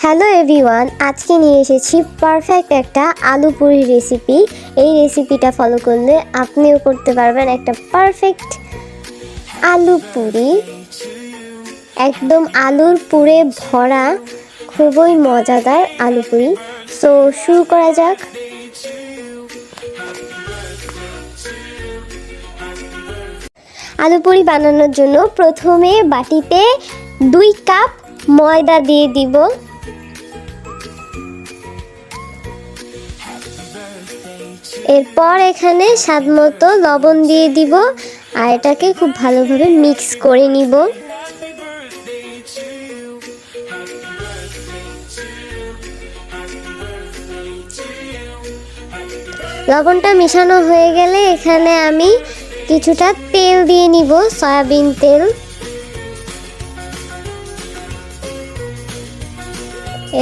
Hello everyone, আজকে নিয়ে এসেছি পারফেক্ট একটা আলু পুরি রেসিপি। এই রেসিপিটা ফলো করলে আপনিও করতে পারবেন একটা পারফেক্ট আলু পুরি, একদম আলুর পুরে ভরা, খুবই মজাদার আলু পুরি। সো শুরু করা যাক। আলু পুরি বানানোর জন্য প্রথমে বাটিতে 2 কাপ ময়দা দিয়ে দিব। এরপর এখানে স্বাদমতো লবণ দিয়ে দিব আর এটাকে খুব ভালোভাবে মিক্স করে নিব। লবণটা মিশানো হয়ে গেলে এখানে আমি কিছুটা তেল দিয়ে নিব, সয়াবিন তেল।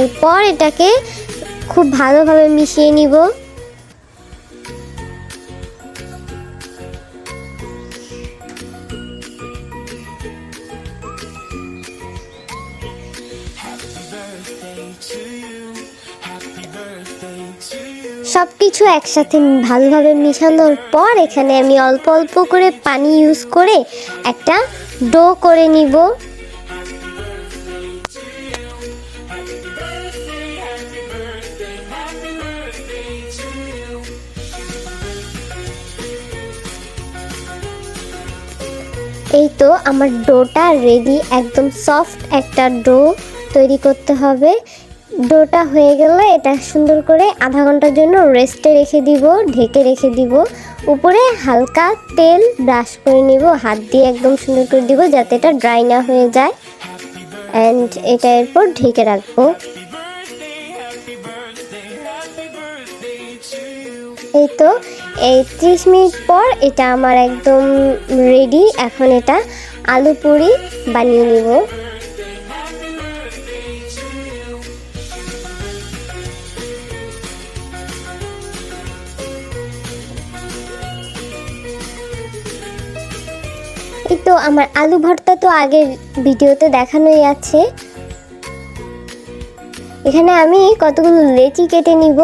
এরপর এটাকে খুব ভালোভাবে মিশিয়ে নিব। সবকিছু একসাথে ভালোভাবে মিশানোর পর এখানে আমি অল্প অল্প করে পানি ইউজ করে একটা ডো করে নিব। এই তো আমার ডোটা রেডি, একদম সফট একটা ডো তৈরি করতে হবে। ডোটা হয়ে গেলে এটা সুন্দর করে আধা ঘন্টার জন্য রেস্টে রেখে দিব, ঢেকে রেখে দিব। উপরে হালকা তেল ব্রাশ করে নিব, হাত দিয়ে একদম সুন্দর করে দিব যাতে এটা ড্রাই না হয়ে যায়। অ্যান্ড এটা এরপর ঢেকে রাখবো। এই তো এই 30 মিনিট পর এটা আমার একদম রেডি। এখন এটা আলু পুরি বানিয়ে নিব। এই তো আমার আলু ভর্তা তো আগের ভিডিওতে দেখানোই আছে। এখানে আমি কতগুলো লেচি কেটে নিব।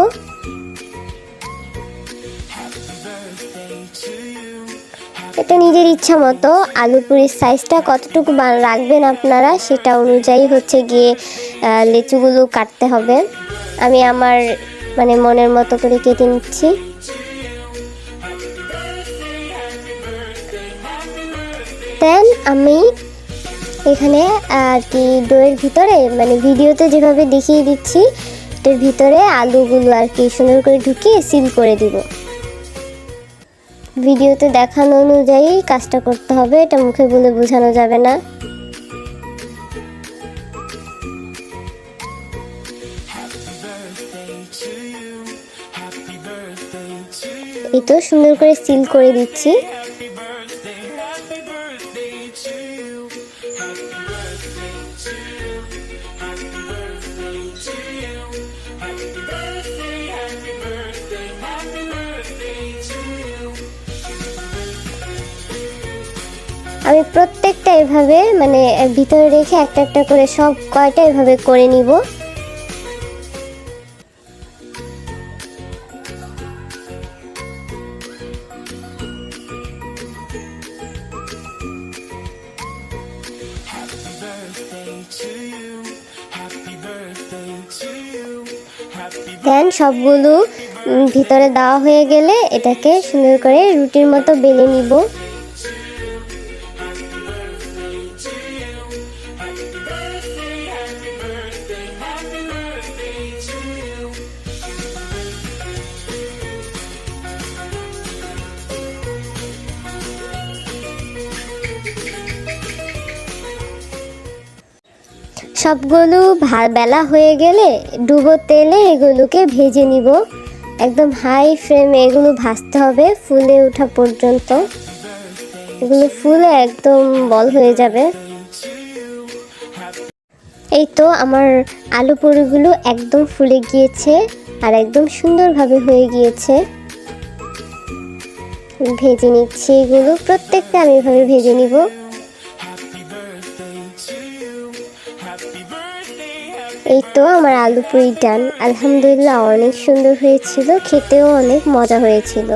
এটা নিজের ইচ্ছা মতো আলু পুরির সাইজটা কতটুকু রাখবেন আপনারা, সেটা অনুযায়ী হচ্ছে গিয়ে লেচুগুলো কাটতে হবে। আমি আমার মনের মতো করে কেটে নিচ্ছি। দেন আমি এখানে আর কি ডোয়ের ভিতরে ভিডিওতে যেভাবে দেখিয়ে দিচ্ছি এটার ভিতরে আলুগুলো আর কি সুন্দর করে ঢুকিয়ে সিল করে দিব। ভিডিওতে দেখানো অনুযায়ী কাজটা করতে হবে, এটা মুখে বলে বোঝানো যাবে না। এই তো সুন্দর করে সিল করে দিচ্ছি। আমি প্রত্যেকটা এভাবে ভিতরে রেখে একটা একটা করে সব কয়টা এভাবে করে নিব। দেন সবগুলো ভিতরে দেওয়া হয়ে গেলে এটাকে সুন্দর করে রুটির মতো বেলে নিব। সবগুলো বেলা হয়ে গেলে ডুবো তেলে এগুলোকে ভেজে নিব। একদম হাই ফ্লেমে এগুলো ভাজতে হবে ফুলে ওঠা পর্যন্ত। এগুলো ফুলে একদম বল হয়ে যাবে। এই তো আমার আলু পুরিগুলো একদম ফুলে গিয়েছে আর একদম সুন্দরভাবে হয়ে গিয়েছে। ভেজে নিচ্ছি, এগুলো প্রত্যেকটা আমি এভাবে ভেজে নিব। এই তো আমার আলু পুরি ডান। আলহামদুলিল্লাহ অনেক সুন্দর হয়েছিল, খেতেও অনেক মজা হয়েছিল।